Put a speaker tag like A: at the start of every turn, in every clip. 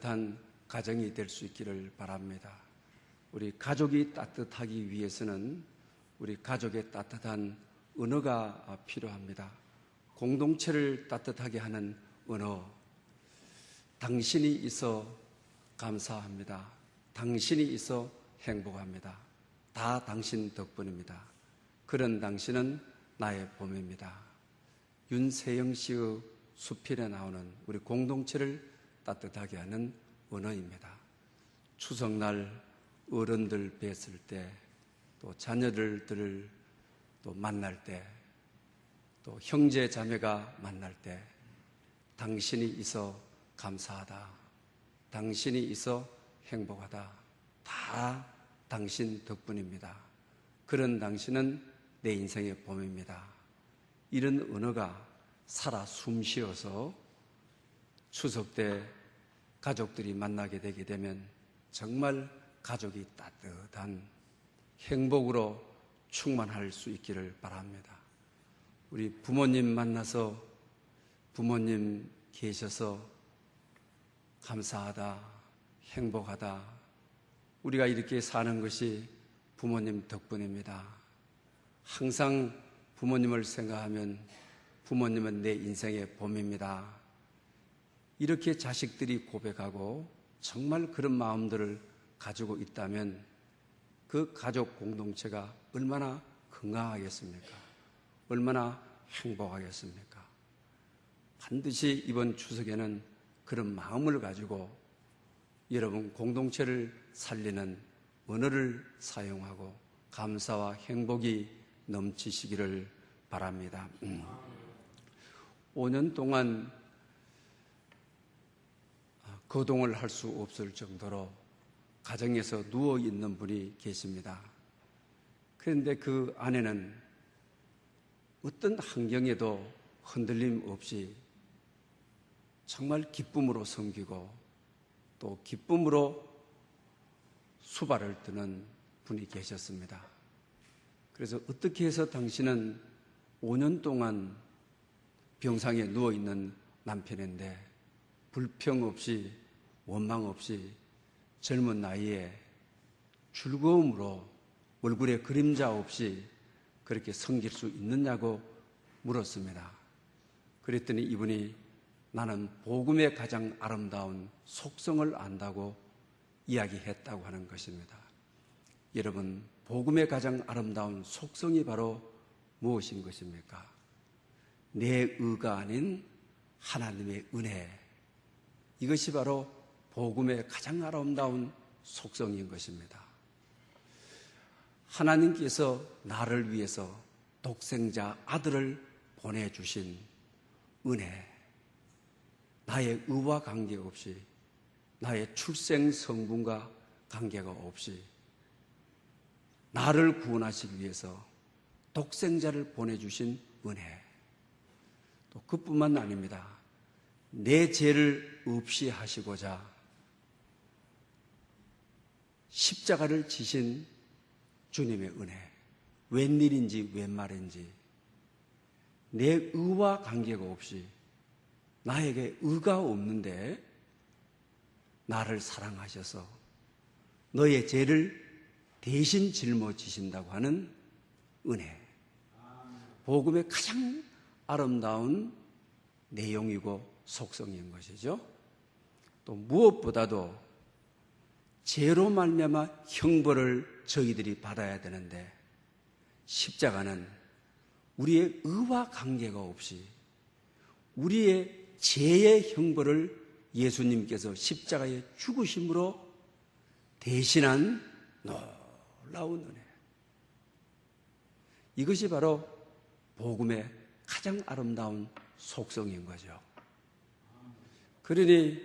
A: 따뜻한 가정이 될 수 있기를 바랍니다. 우리 가족이 따뜻하기 위해서는 우리 가족의 따뜻한 언어가 필요합니다. 공동체를 따뜻하게 하는 언어. 당신이 있어 감사합니다. 당신이 있어 행복합니다. 다 당신 덕분입니다. 그런 당신은 나의 봄입니다. 윤세영 씨의 수필에 나오는 우리 공동체를 따뜻하게 하는 언어입니다. 추석날 어른들 뵀을 때, 또 자녀들을 또 만날 때, 또 형제 자매가 만날 때, 당신이 있어 감사하다. 당신이 있어 행복하다. 다 당신 덕분입니다. 그런 당신은 내 인생의 봄입니다. 이런 언어가 살아 숨쉬어서 추석 때 가족들이 만나게 되게 되면 정말 가족이 따뜻한 행복으로 충만할 수 있기를 바랍니다. 우리 부모님 만나서 부모님 계셔서 감사하다, 행복하다. 우리가 이렇게 사는 것이 부모님 덕분입니다. 항상 부모님을 생각하면 부모님은 내 인생의 봄입니다. 이렇게 자식들이 고백하고 정말 그런 마음들을 가지고 있다면 그 가족 공동체가 얼마나 건강하겠습니까? 얼마나 행복하겠습니까? 반드시 이번 추석에는 그런 마음을 가지고 여러분 공동체를 살리는 언어를 사용하고 감사와 행복이 넘치시기를 바랍니다. 5년 동안 거동을 할 수 없을 정도로 가정에서 누워있는 분이 계십니다. 그런데 그 안에는 어떤 환경에도 흔들림 없이 정말 기쁨으로 섬기고 또 기쁨으로 수발을 뜨는 분이 계셨습니다. 그래서 어떻게 해서 당신은 5년 동안 병상에 누워있는 남편인데 불평 없이 원망 없이 젊은 나이에 즐거움으로 얼굴에 그림자 없이 그렇게 섬길 수 있느냐고 물었습니다. 그랬더니 이분이 나는 복음의 가장 아름다운 속성을 안다고 이야기했다고 하는 것입니다. 여러분, 복음의 가장 아름다운 속성이 바로 무엇인 것입니까? 내 의가 아닌 하나님의 은혜. 이것이 바로 복음의 가장 아름다운 속성인 것입니다. 하나님께서 나를 위해서 독생자 아들을 보내주신 은혜. 나의 의와 관계없이, 나의 출생 성분과 관계가 없이 나를 구원하시기 위해서 독생자를 보내주신 은혜. 또 그뿐만 아닙니다. 내 죄를 없이 하시고자 십자가를 지신 주님의 은혜. 웬일인지 웬말인지 내 의와 관계가 없이 나에게 의가 없는데 나를 사랑하셔서 너의 죄를 대신 짊어지신다고 하는 은혜. 복음의 가장 아름다운 내용이고 속성인 것이죠. 또 무엇보다도 죄로 말미암아 형벌을 저희들이 받아야 되는데 십자가는 우리의 의와 관계가 없이 우리의 죄의 형벌을 예수님께서 십자가에 죽으심으로 대신한 놀라운 은혜. 이것이 바로 복음의 가장 아름다운 속성인 거죠. 그러니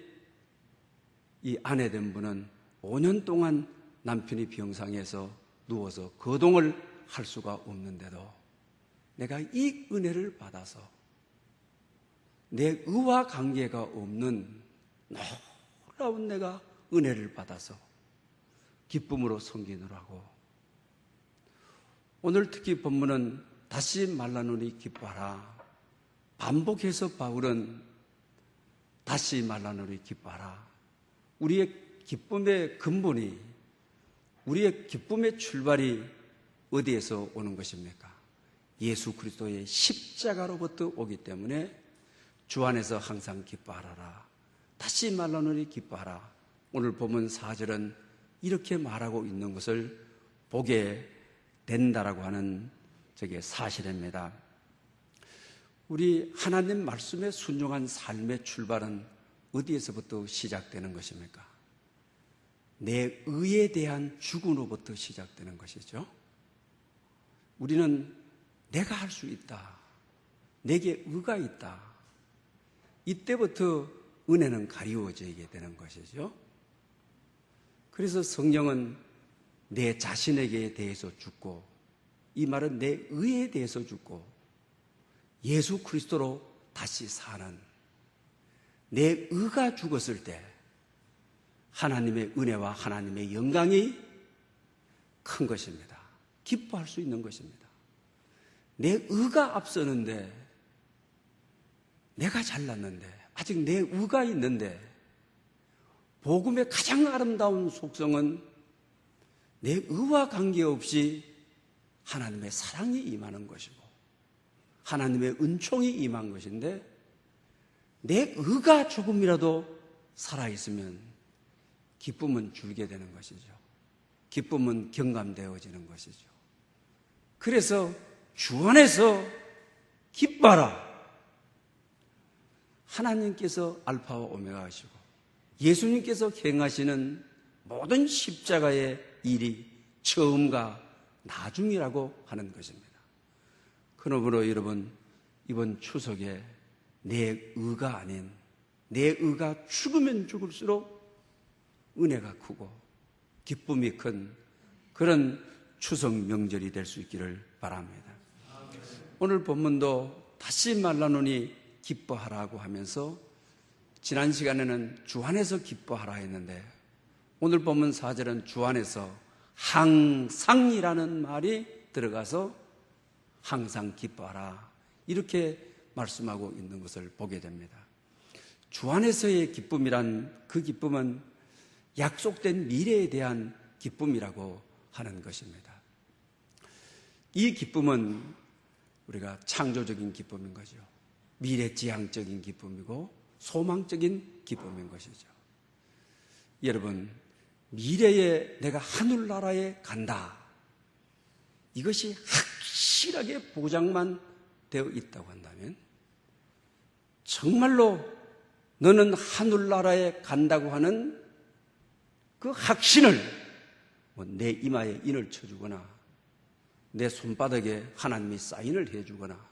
A: 이 아내된 분은 5년 동안 남편이 병상에서 누워서 거동을 할 수가 없는데도 내가 이 은혜를 받아서 내 의와 관계가 없는 놀라운 내가 은혜를 받아서 기쁨으로 섬기느라고. 오늘 특히 본문은 다시 말라노니 기뻐하라. 반복해서 바울은 다시 말라노니 기뻐하라. 우리의 기쁨의 근본이, 우리의 기쁨의 출발이 어디에서 오는 것입니까? 예수 그리스도의 십자가로부터 오기 때문에 주 안에서 항상 기뻐하라. 다시 말하노니 기뻐하라. 오늘 본문 4절은 이렇게 말하고 있는 것을 보게 된다라고 하는 저게 사실입니다. 우리 하나님 말씀에 순종한 삶의 출발은 어디에서부터 시작되는 것입니까? 내 의에 대한 죽음으로부터 시작되는 것이죠. 우리는 내가 할 수 있다, 내게 의가 있다, 이때부터 은혜는 가리워지게 되는 것이죠. 그래서 성령은 내 자신에게 대해서 죽고, 이 말은 내 의에 대해서 죽고 예수 그리스도로 다시 사는, 내 의가 죽었을 때 하나님의 은혜와 하나님의 영광이 큰 것입니다. 기뻐할 수 있는 것입니다. 내 의가 앞서는데, 내가 잘났는데, 아직 내 의가 있는데, 복음의 가장 아름다운 속성은 내 의와 관계없이 하나님의 사랑이 임하는 것이고 하나님의 은총이 임한 것인데, 내 의가 조금이라도 살아있으면 기쁨은 줄게 되는 것이죠. 기쁨은 경감되어지는 것이죠. 그래서 주 안에서 기뻐하라. 하나님께서 알파와 오메가이시고 예수님께서 행하시는 모든 십자가의 일이 처음과 나중이라고 하는 것입니다. 그러므로 여러분, 이번 추석에 내 의가 아닌, 내 의가 죽으면 죽을수록 은혜가 크고 기쁨이 큰 그런 추석 명절이 될 수 있기를 바랍니다. 오늘 본문도 다시 말라노니 기뻐하라고 하면서 지난 시간에는 주 안에서 기뻐하라 했는데, 오늘 본문 4절은 주 안에서 항상이라는 말이 들어가서 항상 기뻐하라, 이렇게 말씀하고 있는 것을 보게 됩니다. 주 안에서의 기쁨이란, 그 기쁨은 약속된 미래에 대한 기쁨이라고 하는 것입니다. 이 기쁨은 우리가 창조적인 기쁨인 거죠. 미래지향적인 기쁨이고 소망적인 기쁨인 것이죠. 여러분, 미래에 내가 하늘나라에 간다, 이것이 확실하게 보장만 되어 있다고 한다면, 정말로 너는 하늘나라에 간다고 하는 그 확신을 내 이마에 인을 쳐주거나 내 손바닥에 하나님이 사인을 해주거나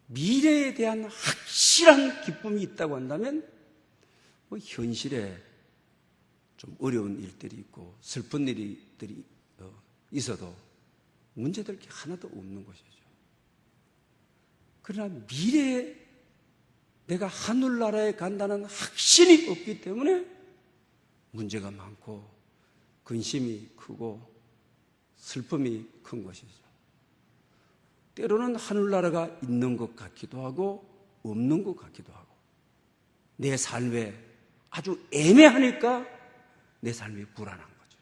A: 미래에 대한 확실한 기쁨이 있다고 한다면, 현실에 좀 어려운 일들이 있고 슬픈 일들이 있어도 문제될 게 하나도 없는 것이죠. 그러나 미래에 내가 하늘나라에 간다는 확신이 없기 때문에 문제가 많고 근심이 크고 슬픔이 큰 것이죠. 때로는 하늘나라가 있는 것 같기도 하고 없는 것 같기도 하고, 내 삶에 아주 애매하니까 내 삶이 불안한 거죠.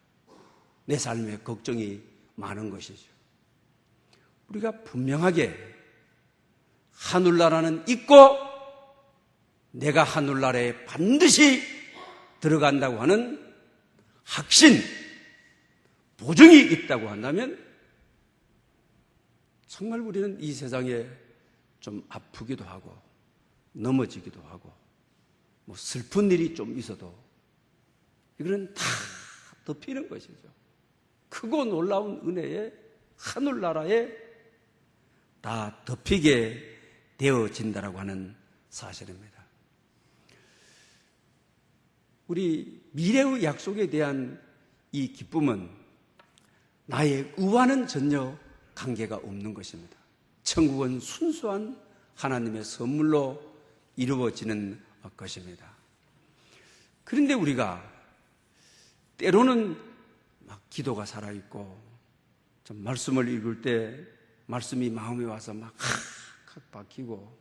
A: 내 삶에 걱정이 많은 것이죠. 우리가 분명하게 하늘나라는 있고 내가 하늘나라에 반드시 들어간다고 하는 확신, 보증이 있다고 한다면, 정말 우리는 이 세상에 좀 아프기도 하고 넘어지기도 하고 슬픈 일이 좀 있어도 이거는 다 덮이는 것이죠. 크고 놀라운 은혜에 하늘나라에 다 덮이게 되어진다라고 하는 사실입니다. 우리 미래의 약속에 대한 이 기쁨은 나의 의와는 전혀 관계가 없는 것입니다. 천국은 순수한 하나님의 선물로 이루어지는 것입니다. 그런데 우리가 때로는 막 기도가 살아있고 좀 말씀을 읽을 때 말씀이 마음에 와서 막 확 박히고,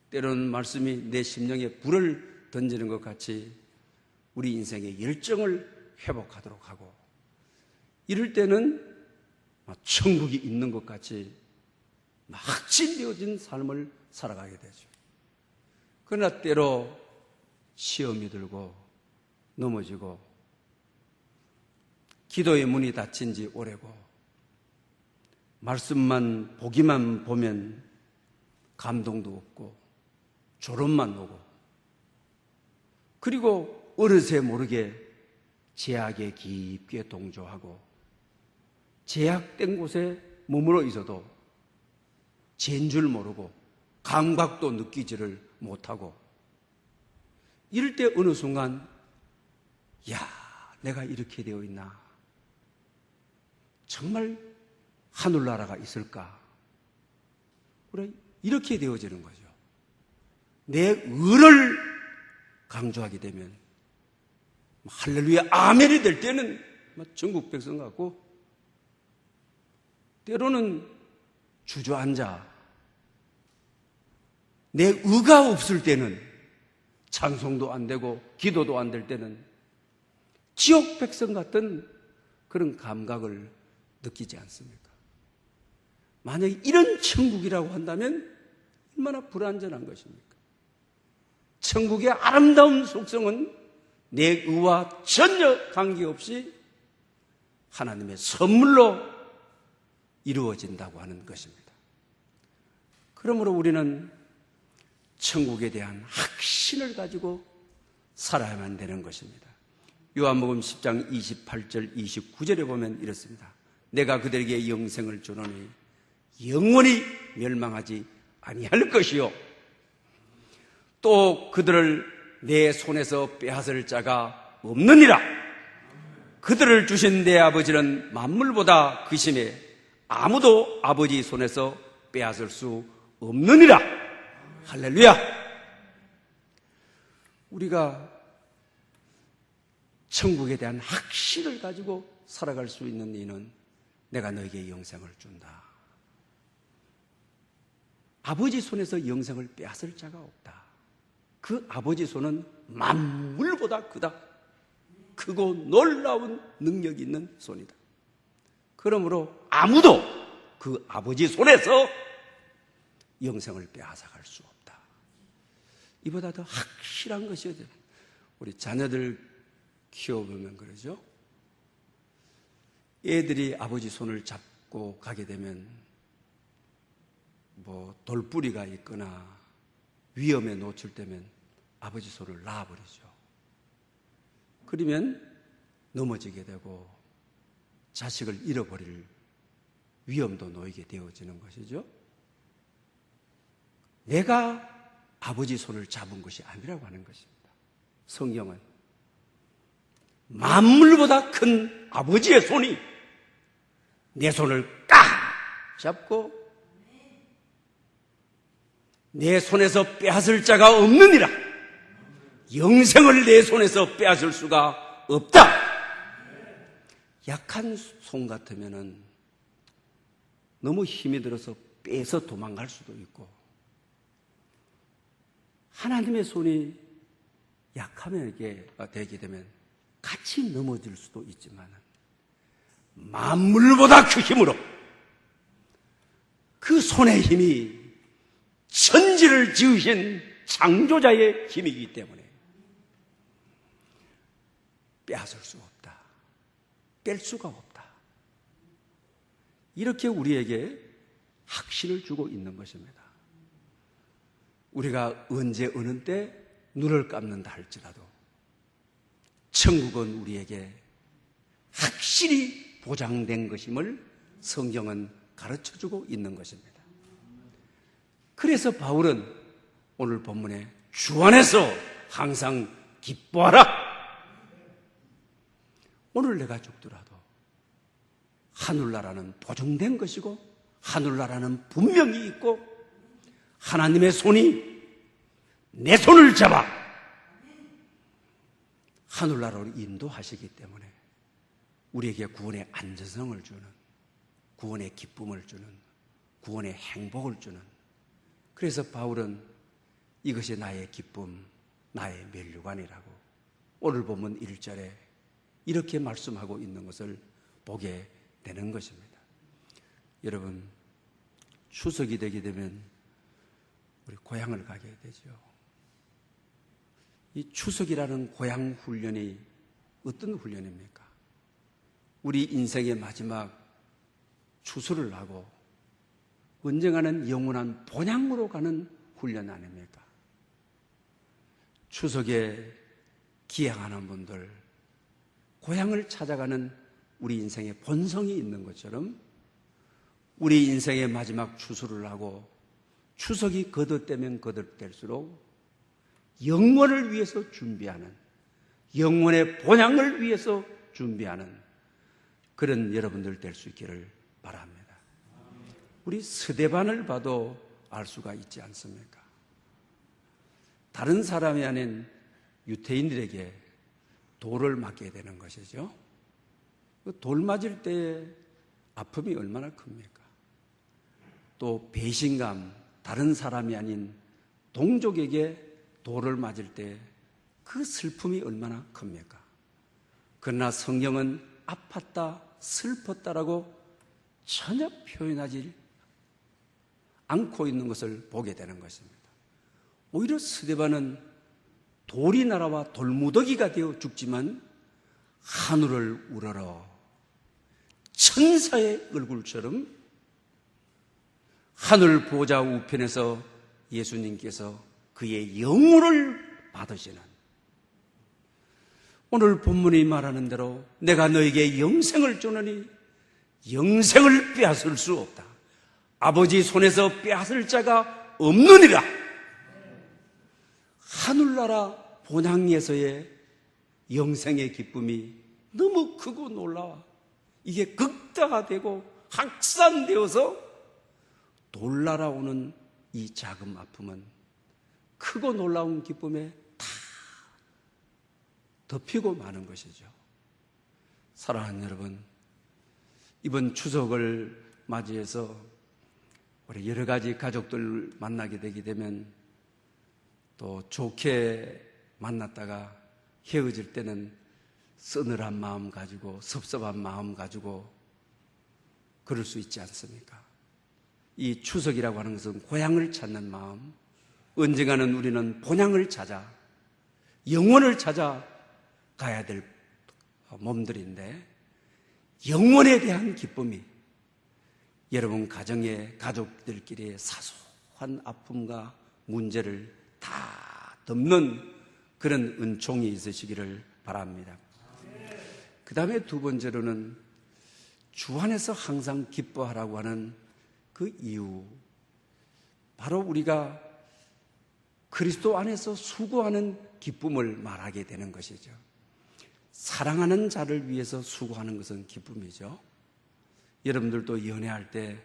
A: 때로는 말씀이 내 심령에 불을 던지는 것 같이 우리 인생의 열정을 회복하도록 하고, 이럴 때는 천국이 있는 것 같이 확신되어진 삶을 살아가게 되죠. 그러나 때로 시험이 들고 넘어지고 기도의 문이 닫힌 지 오래고 말씀만 보기만 보면 감동도 없고 졸음만 오고, 그리고 어느새 모르게 제약에 깊게 동조하고 제약된 곳에 머물러 있어도 죄인 줄 모르고 감각도 느끼지를 못하고, 이럴 때 어느 순간 내가 이렇게 되어 있나? 정말 하늘나라가 있을까? 그래, 이렇게 되어지는 거죠. 내 의를 강조하게 되면 할렐루야 아멘이 될 때는 전국 백성 같고, 때로는 주저앉아 내 의가 없을 때는 찬송도 안 되고 기도도 안 될 때는 지옥 백성 같은 그런 감각을 느끼지 않습니까? 만약에 이런 천국이라고 한다면 얼마나 불완전한 것입니까? 천국의 아름다운 속성은 내 의와 전혀 관계없이 하나님의 선물로 이루어진다고 하는 것입니다. 그러므로 우리는 천국에 대한 확신을 가지고 살아야만 되는 것입니다. 요한복음 10장 28절 29절에 보면 이렇습니다. 내가 그들에게 영생을 주노니 영원히 멸망하지 아니할 것이요 또 그들을 내 손에서 빼앗을 자가 없느니라. 그들을 주신 내 아버지는 만물보다 크심에 아무도 아버지 손에서 빼앗을 수 없느니라. 할렐루야. 우리가 천국에 대한 확신을 가지고 살아갈 수 있는 이유는 내가 너에게 영생을 준다. 아버지 손에서 영생을 빼앗을 자가 없다. 그 아버지 손은 만물보다 크고 놀라운 능력이 있는 손이다. 그러므로 아무도 그 아버지 손에서 영생을 빼앗아갈 수 없다. 이보다 더 확실한 것이어야 됩니다. 우리 자녀들 키워보면 그러죠. 애들이 아버지 손을 잡고 가게 되면 돌뿌리가 있거나 위험에 노출되면 아버지 손을 놔버리죠. 그러면 넘어지게 되고 자식을 잃어버릴 위험도 놓이게 되어지는 것이죠. 내가 아버지 손을 잡은 것이 아니라고 하는 것입니다. 성경은 만물보다 큰 아버지의 손이 내 손을 꽉 잡고 내 손에서 빼앗을 자가 없느니라. 영생을 내 손에서 빼앗을 수가 없다. 약한 손 같으면은 너무 힘이 들어서 빼서 도망갈 수도 있고, 하나님의 손이 약하면 이게 되게 되면 같이 넘어질 수도 있지만 만물보다 그 힘으로 그 손의 힘이 천지를 지으신 창조자의 힘이기 때문에 빼앗을 수 없다. 뺄 수가 없다. 이렇게 우리에게 확신을 주고 있는 것입니다. 우리가 언제 어느 때 눈을 감는다 할지라도 천국은 우리에게 확실히 보장된 것임을 성경은 가르쳐주고 있는 것입니다. 그래서 바울은 오늘 본문에 주 안에서 항상 기뻐하라. 오늘 내가 죽더라도 하늘나라는 보증된 것이고 하늘나라는 분명히 있고 하나님의 손이 내 손을 잡아 하늘나라로 인도하시기 때문에 우리에게 구원의 안전성을 주는, 구원의 기쁨을 주는, 구원의 행복을 주는, 그래서 바울은 이것이 나의 기쁨, 나의 면류관이라고 오늘 보면 1절에 이렇게 말씀하고 있는 것을 보게 되는 것입니다. 여러분, 추석이 되게 되면 우리 고향을 가게 되죠. 이 추석이라는 고향 훈련이 어떤 훈련입니까? 우리 인생의 마지막 추수를 하고 언젠가는 영원한 본향으로 가는 훈련 아닙니까? 추석에 기양하는 분들, 고향을 찾아가는 우리 인생의 본성이 있는 것처럼 우리 인생의 마지막 추수를 하고 추석이 거듭되면 거듭될수록 영원을 위해서 준비하는, 영원의 본향을 위해서 준비하는 그런 여러분들 될 수 있기를 바랍니다. 우리 스데반을 봐도 알 수가 있지 않습니까? 다른 사람이 아닌 유태인들에게 돌을 맞게 되는 것이죠. 돌 맞을 때의 아픔이 얼마나 큽니까? 또 배신감, 다른 사람이 아닌 동족에게 돌을 맞을 때 그 슬픔이 얼마나 큽니까? 그러나 성경은 아팠다, 슬펐다라고 전혀 표현하지 않고 있는 것을 보게 되는 것입니다. 오히려 스데반은 돌이 날아와 돌무더기가 되어 죽지만 하늘을 우러러 천사의 얼굴처럼 하늘 보좌 우편에서 예수님께서 그의 영혼을 받으시는, 오늘 본문이 말하는 대로 내가 너에게 영생을 주노니 영생을 빼앗을 수 없다. 아버지 손에서 빼앗을 자가 없느니라. 하늘나라 본향에서의 영생의 기쁨이 너무 크고 놀라워 이게 극다화되고 확산되어서 돌나라 오는 이 작은 아픔은 크고 놀라운 기쁨에 다 덮이고 마는 것이죠. 사랑하는 여러분, 이번 추석을 맞이해서 우리 여러 가지 가족들 만나게 되게 되면 또 좋게 만났다가 헤어질 때는 서늘한 마음 가지고 섭섭한 마음 가지고 그럴 수 있지 않습니까? 이 추석이라고 하는 것은 고향을 찾는 마음, 언젠가는 우리는 본향을 찾아 영혼을 찾아 가야 될 몸들인데 영혼에 대한 기쁨이 여러분 가정의 가족들끼리의 사소한 아픔과 문제를 다 덮는 그런 은총이 있으시기를 바랍니다. 그 다음에 두 번째로는 주 안에서 항상 기뻐하라고 하는 그 이유, 바로 우리가 그리스도 안에서 수고하는 기쁨을 말하게 되는 것이죠. 사랑하는 자를 위해서 수고하는 것은 기쁨이죠. 여러분들도 연애할 때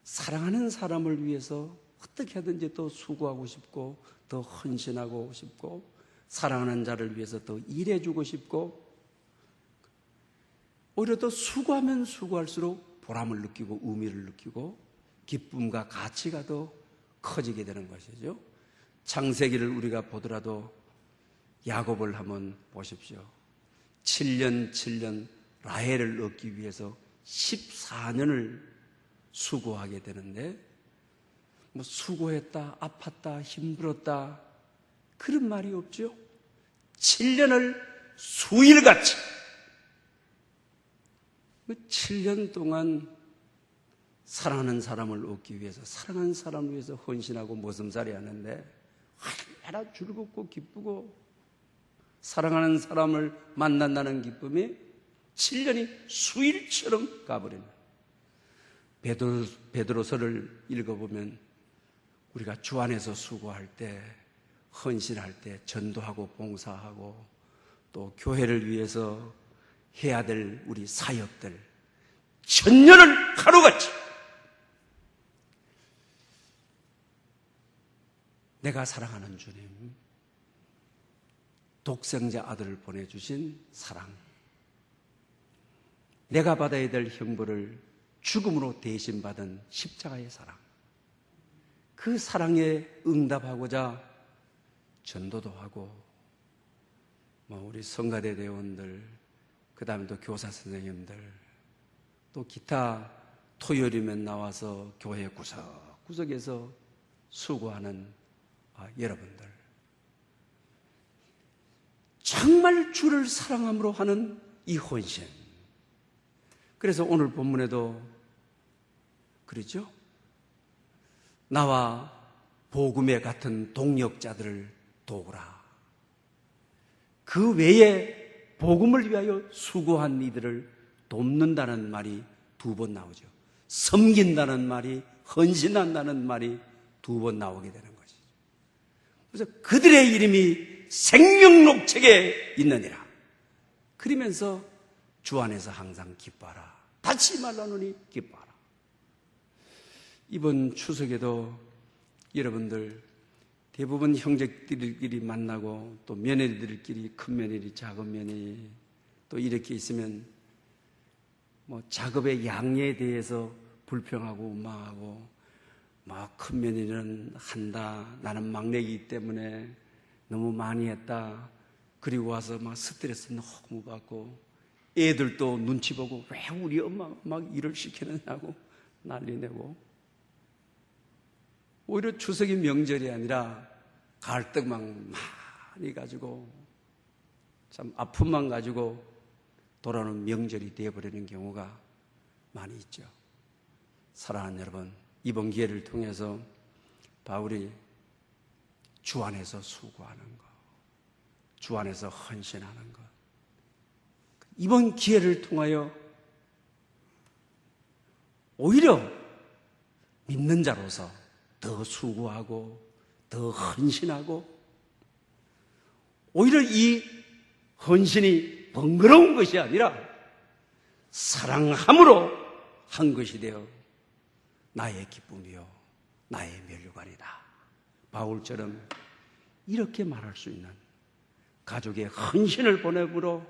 A: 사랑하는 사람을 위해서 어떻게 하든지 더 수고하고 싶고 더 헌신하고 싶고 사랑하는 자를 위해서 더 일해주고 싶고 오히려 더 수고하면 수고할수록 보람을 느끼고 의미를 느끼고 기쁨과 가치가 더 커지게 되는 것이죠. 창세기를 우리가 보더라도 야곱을 한번 보십시오. 7년 라헬을 얻기 위해서 14년을 수고하게 되는데 뭐 수고했다, 아팠다, 힘들었다 그런 말이 없죠. 7년을 수일같이 그 7년 동안 사랑하는 사람을 얻기 위해서 사랑하는 사람을 위해서 헌신하고 모슴살이 하는데 얼마나 즐겁고 기쁘고 사랑하는 사람을 만난다는 기쁨이 7년이 수일처럼 가버리는 베드로서를 읽어보면 우리가 주 안에서 수고할 때 헌신할 때 전도하고 봉사하고 또 교회를 위해서 해야 될 우리 사역들 천년을 하루같이 내가 사랑하는 주님, 독생자 아들을 보내주신 사랑, 내가 받아야 될 형벌을 죽음으로 대신받은 십자가의 사랑, 그 사랑에 응답하고자 전도도 하고 우리 성가대 대원들, 그 다음에 또 교사 선생님들, 또 기타 토요일이면 나와서 교회 구석구석에서 수고하는 여러분들, 정말 주를 사랑함으로 하는 이 헌신. 그래서 오늘 본문에도 그러죠? 나와 복음에 같은 동력자들을 도우라. 그 외에 복음을 위하여 수고한 이들을 돕는다는 말이 2번 나오죠. 섬긴다는 말이, 헌신한다는 말이 2번 나오게 되는 것이죠. 그래서 그들의 이름이 생명록책에 있느니라. 그러면서 주 안에서 항상 기뻐하라. 다치 말라노니 기뻐하라. 이번 추석에도 여러분들 대부분 형제들끼리 만나고 또 며느리들끼리, 큰 며느리, 작은 며느리 또 이렇게 있으면 작업의 양에 대해서 불평하고 원망하고, 큰 며느리는 한다, 나는 막내이기 때문에 너무 많이 했다, 그리고 와서 스트레스 너무 받고, 애들도 눈치 보고 왜 우리 엄마가 막 일을 시키느냐고 난리 내고, 오히려 추석이 명절이 아니라 갈등만 많이 가지고 참 아픔만 가지고 돌아오는 명절이 되어버리는 경우가 많이 있죠. 사랑하는 여러분, 이번 기회를 통해서 바울이 주 안에서 수고하는 것, 주 안에서 헌신하는 것, 이번 기회를 통하여 오히려 믿는 자로서 더 수고하고 더 헌신하고, 오히려 이 헌신이 번거로운 것이 아니라 사랑함으로 한 것이 되어 나의 기쁨이요 나의 멸류관이다. 바울처럼 이렇게 말할 수 있는, 가족의 헌신을 보냄으로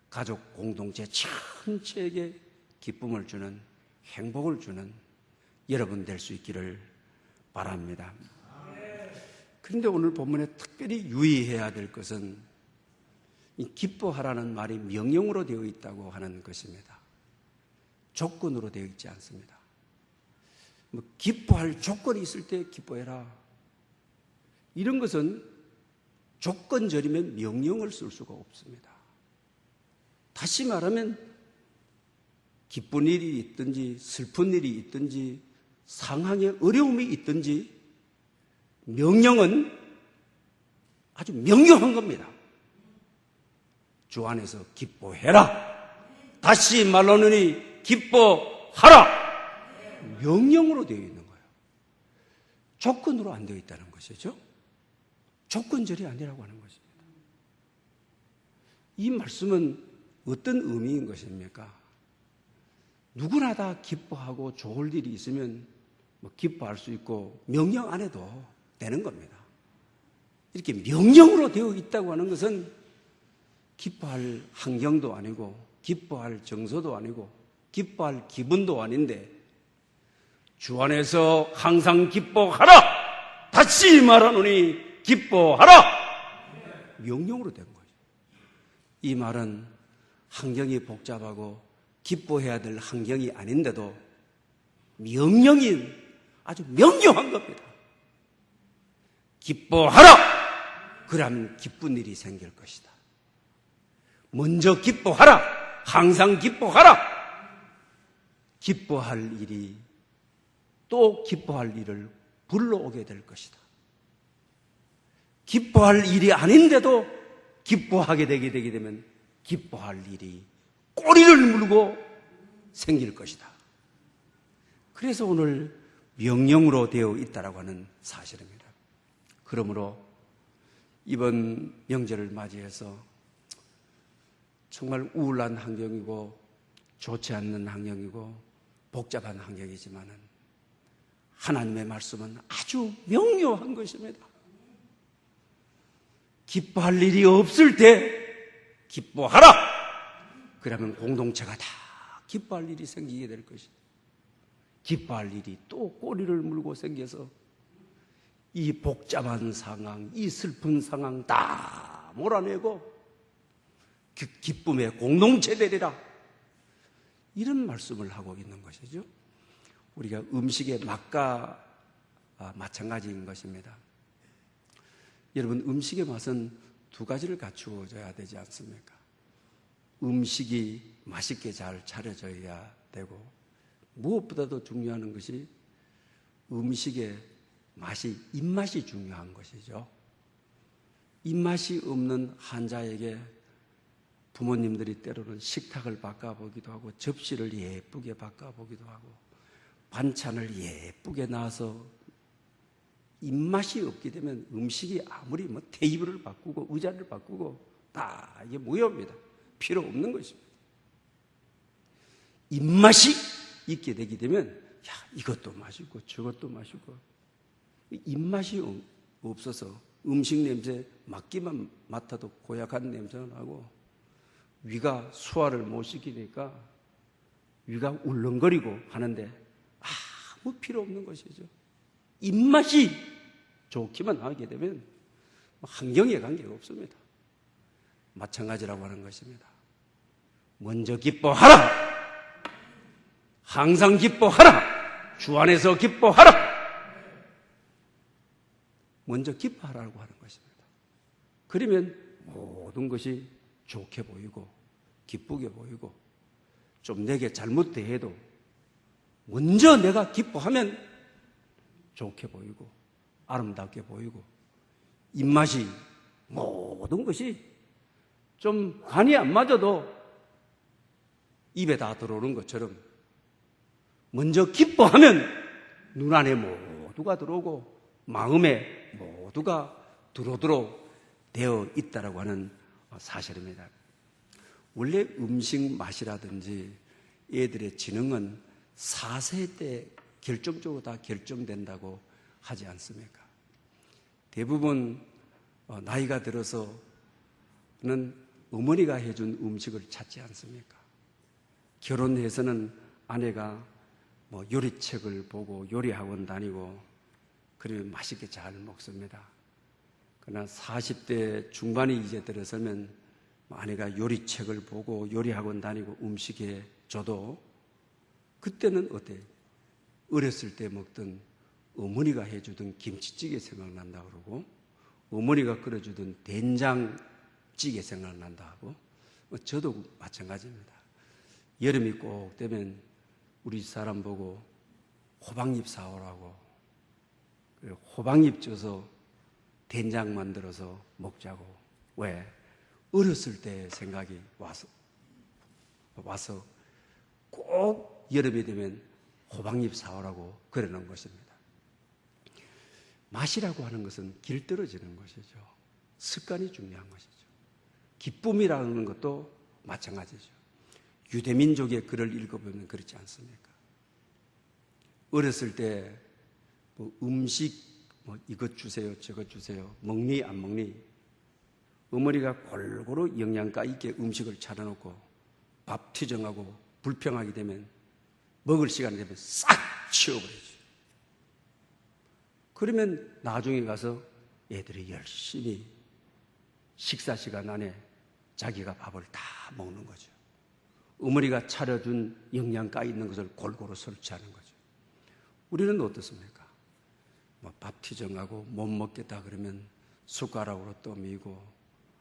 A: 가족 공동체 전체에게 기쁨을 주는, 행복을 주는 여러분 될 수 있기를 바랍니다. 그런데 오늘 본문에 특별히 유의해야 될 것은 이 기뻐하라는 말이 명령으로 되어 있다고 하는 것입니다. 조건으로 되어 있지 않습니다. 기뻐할 조건이 있을 때 기뻐해라, 이런 것은 조건절이면 명령을 쓸 수가 없습니다. 다시 말하면 기쁜 일이 있든지 슬픈 일이 있든지 상황에 어려움이 있든지 명령은 아주 명료한 겁니다. 주 안에서 기뻐해라, 다시 말하노니 기뻐하라, 명령으로 되어 있는 거예요. 조건으로 안 되어 있다는 것이죠. 조건절이 아니라고 하는 것입니다. 이 말씀은 어떤 의미인 것입니까? 누구나 다 기뻐하고 좋을 일이 있으면 기뻐할 수 있고 명령 안 해도 되는 겁니다. 이렇게 명령으로 되어 있다고 하는 것은 기뻐할 환경도 아니고 기뻐할 정서도 아니고 기뻐할 기분도 아닌데, 주 안에서 항상 기뻐하라, 다시 말하노니 기뻐하라, 명령으로 된 거죠. 이 말은 환경이 복잡하고 기뻐해야 될 환경이 아닌데도 명령이 아주 명료한 겁니다. 기뻐하라! 그러면 기쁜 일이 생길 것이다. 먼저 기뻐하라! 항상 기뻐하라! 기뻐할 일이 또 기뻐할 일을 불러오게 될 것이다. 기뻐할 일이 아닌데도 기뻐하게 되게 되면 기뻐할 일이 꼬리를 물고 생길 것이다. 그래서 오늘 명령으로 되어 있다라고 하는 사실입니다. 그러므로 이번 명절을 맞이해서 정말 우울한 환경이고 좋지 않는 환경이고 복잡한 환경이지만은 하나님의 말씀은 아주 명료한 것입니다. 기뻐할 일이 없을 때 기뻐하라! 그러면 공동체가 다 기뻐할 일이 생기게 될 것이다. 기뻐할 일이 또 꼬리를 물고 생겨서 이 복잡한 상황, 이 슬픈 상황 다 몰아내고 그 기쁨의 공동체 되리라. 이런 말씀을 하고 있는 것이죠. 우리가 음식의 맛과 마찬가지인 것입니다. 여러분, 음식의 맛은 두 가지를 갖추어져야 되지 않습니까? 음식이 맛있게 잘 차려져야 되고, 무엇보다도 중요한 것이 음식의 맛이, 입맛이 중요한 것이죠. 입맛이 없는 환자에게 부모님들이 때로는 식탁을 바꿔보기도 하고, 접시를 예쁘게 바꿔보기도 하고, 반찬을 예쁘게 놔서 입맛이 없게 되면 음식이 아무리 테이블을 바꾸고 의자를 바꾸고 다 이게 무효입니다. 필요 없는 것입니다. 입맛이 있게 되게 되면 이것도 맛있고 저것도 맛있고, 입맛이 없어서 음식 냄새 맡기만 맡아도 고약한 냄새가 나고, 위가 소화를 못 시키니까 위가 울렁거리고 하는데 아무 필요 없는 것이죠. 입맛이 좋기만 하게 되면 환경에 관계가 없습니다. 마찬가지라고 하는 것입니다. 먼저 기뻐하라. 항상 기뻐하라. 주 안에서 기뻐하라. 먼저 기뻐하라고 하는 것입니다. 그러면 모든 것이 좋게 보이고 기쁘게 보이고, 좀 내게 잘못돼도 먼저 내가 기뻐하면 좋게 보이고 아름답게 보이고, 입맛이 모든 것이 좀 간이 안 맞아도 입에 다 들어오는 것처럼 먼저 기뻐하면 눈 안에 모두가 들어오고 마음에 모두가 들어오도록 되어 있다라고 하는 사실입니다. 원래 음식 맛이라든지 애들의 지능은 4세 때 결정적으로 다 결정된다고 하지 않습니까? 대부분 나이가 들어서는 어머니가 해준 음식을 찾지 않습니까? 결혼해서는 아내가 요리책을 보고 요리학원 다니고 그러면 맛있게 잘 먹습니다. 그러나 40대 중반이 이제 들어서면 아내가 요리책을 보고 요리학원 다니고 음식에 줘도 그때는 어때요? 어렸을 때 먹던 어머니가 해주던 김치찌개 생각난다 그러고, 어머니가 끓여주던 된장찌개 생각난다 하고, 저도 마찬가지입니다. 여름이 꼭 되면 우리 사람 보고 호박잎 사오라고, 호박잎 줘서 된장 만들어서 먹자고. 왜? 어렸을 때 생각이 와서 꼭 여름이 되면 호박잎 사오라고 그러는 것입니다. 맛이라고 하는 것은 길들어지는 것이죠. 습관이 중요한 것이죠. 기쁨이라는 것도 마찬가지죠. 유대민족의 글을 읽어보면 그렇지 않습니까? 어렸을 때 음식 이것 주세요 저것 주세요, 먹니 안 먹니, 어머니가 골고루 영양가 있게 음식을 차려놓고 밥 투정하고 불평하게 되면 먹을 시간이 되면 싹 치워버리죠. 그러면 나중에 가서 애들이 열심히 식사 시간 안에 자기가 밥을 다 먹는 거죠. 어머니가 차려준 영양가 있는 것을 골고루 섭취하는 거죠. 우리는 어떻습니까? 밥 투정하고 못 먹겠다 그러면 숟가락으로 떠미고,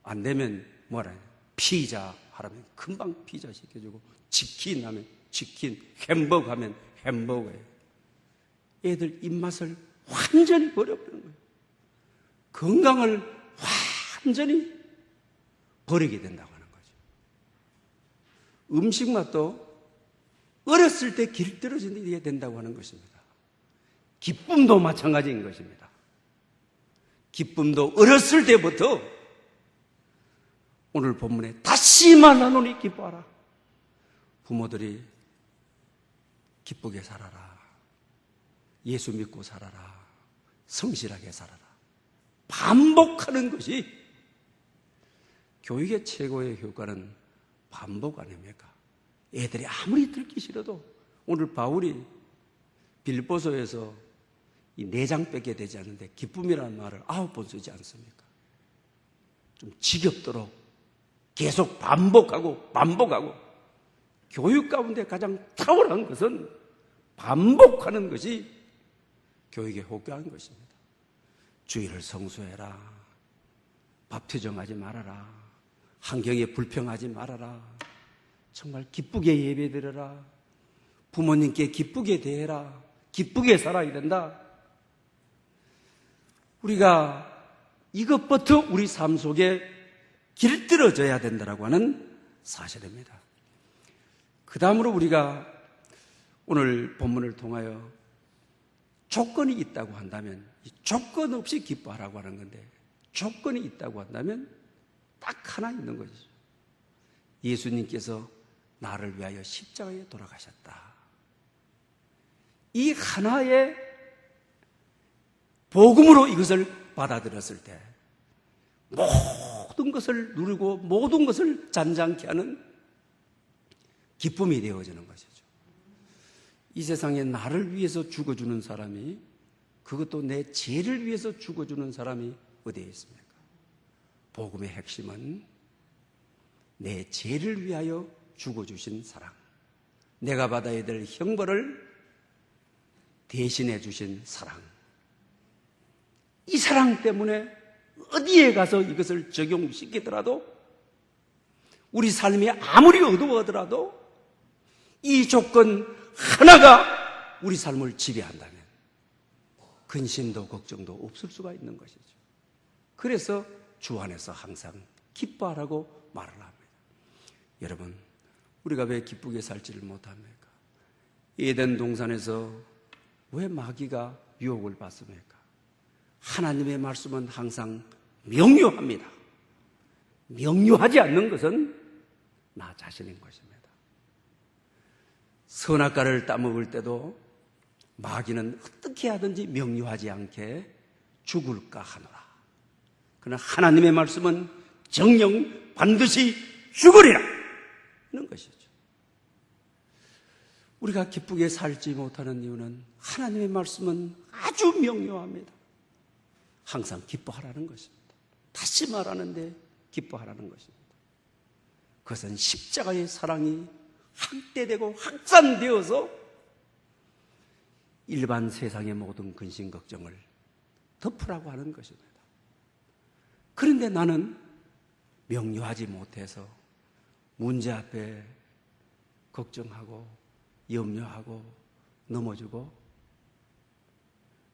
A: 안 되면 뭐라 해요? 피자 하라면 금방 피자 시켜주고, 치킨 하면 치킨, 햄버거 하면 햄버거예요. 애들 입맛을 완전히 버려버리는 거예요. 건강을 완전히 버리게 된다고 하는 거죠. 음식 맛도 어렸을 때 길들어지게 된다고 하는 것입니다. 기쁨도 마찬가지인 것입니다. 기쁨도 어렸을 때부터, 오늘 본문에 다시 말하노니 기뻐하라. 부모들이 기쁘게 살아라. 예수 믿고 살아라. 성실하게 살아라. 반복하는 것이 교육의 최고의 효과는 반복 아닙니까? 애들이 아무리 듣기 싫어도, 오늘 바울이 빌립보서에서 이 4장밖에 되지 않는데 기쁨이라는 말을 9번 쓰지 않습니까? 좀 지겹도록 계속 반복하고 교육 가운데 가장 탁월한 것은 반복하는 것이 교육의 효과인 것입니다. 주일을 성수해라. 밥투정하지 말아라. 환경에 불평하지 말아라. 정말 기쁘게 예배드려라. 부모님께 기쁘게 대해라. 기쁘게 살아야 된다. 우리가 이것부터 우리 삶 속에 길들여져야 된다라고 하는 사실입니다. 그 다음으로 우리가 오늘 본문을 통하여 조건이 있다고 한다면, 조건 없이 기뻐하라고 하는 건데, 조건이 있다고 한다면 딱 하나 있는 것이죠. 예수님께서 나를 위하여 십자가에 돌아가셨다. 이 하나의 복음으로 이것을 받아들였을 때 모든 것을 누리고 모든 것을 잔잔케 하는 기쁨이 되어지는 것이죠. 이 세상에 나를 위해서 죽어주는 사람이, 그것도 내 죄를 위해서 죽어주는 사람이 어디에 있습니까? 복음의 핵심은 내 죄를 위하여 죽어주신 사랑, 내가 받아야 될 형벌을 대신해 주신 사랑, 이 사랑 때문에 어디에 가서 이것을 적용시키더라도, 우리 삶이 아무리 어두워하더라도 이 조건 하나가 우리 삶을 지배한다면 근심도 걱정도 없을 수가 있는 것이죠. 그래서 주 안에서 항상 기뻐하라고 말을 합니다. 여러분, 우리가 왜 기쁘게 살지를 못합니까? 에덴 동산에서 왜 마귀가 유혹을 받습니까? 하나님의 말씀은 항상 명료합니다. 명료하지 않는 것은 나 자신인 것입니다. 선악과를 따먹을 때도 마귀는 어떻게 하든지 명료하지 않게 죽을까 하노라. 그러나 하나님의 말씀은 정녕 반드시 죽으리라 하는 것이죠. 우리가 기쁘게 살지 못하는 이유는 하나님의 말씀은 아주 명료합니다. 항상 기뻐하라는 것입니다. 다시 말하는데 기뻐하라는 것입니다. 그것은 십자가의 사랑이 확대되고 확산되어서 일반 세상의 모든 근심 걱정을 덮으라고 하는 것입니다. 그런데 나는 명료하지 못해서 문제 앞에 걱정하고 염려하고 넘어지고,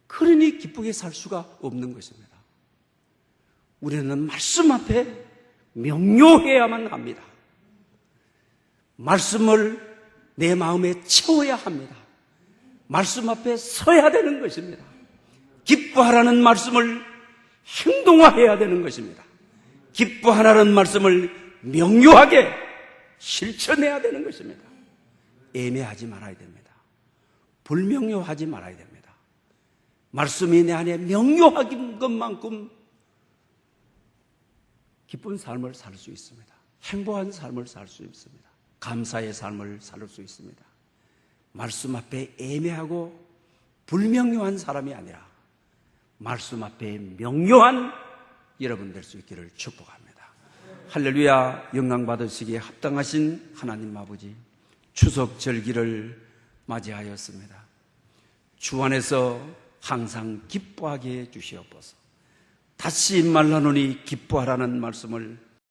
A: 그러니 기쁘게 살 수가 없는 것입니다. 우리는 말씀 앞에 명료해야만 합니다. 말씀을 내 마음에 채워야 합니다. 말씀 앞에 서야 되는 것입니다. 기뻐하라는 말씀을 행동화해야 되는 것입니다. 기뻐하라는 말씀을 명료하게 실천해야 되는 것입니다. 애매하지 말아야 됩니다. 불명료하지 말아야 됩니다. 말씀이 내 안에 명료한 것만큼 기쁜 삶을 살 수 있습니다. 행복한 삶을 살 수 있습니다. 감사의 삶을 살 수 있습니다. 말씀 앞에 애매하고 불명료한 사람이 아니라 말씀 앞에 명료한 여러분 될 수 있기를 축복합니다. 할렐루야. 영광 받으시기에 합당하신 하나님 아버지, 추석 절기를 맞이하였습니다. 주 안에서 항상 기뻐하게 해 주시옵소서. 다시 말하노니 기뻐하라는 말씀을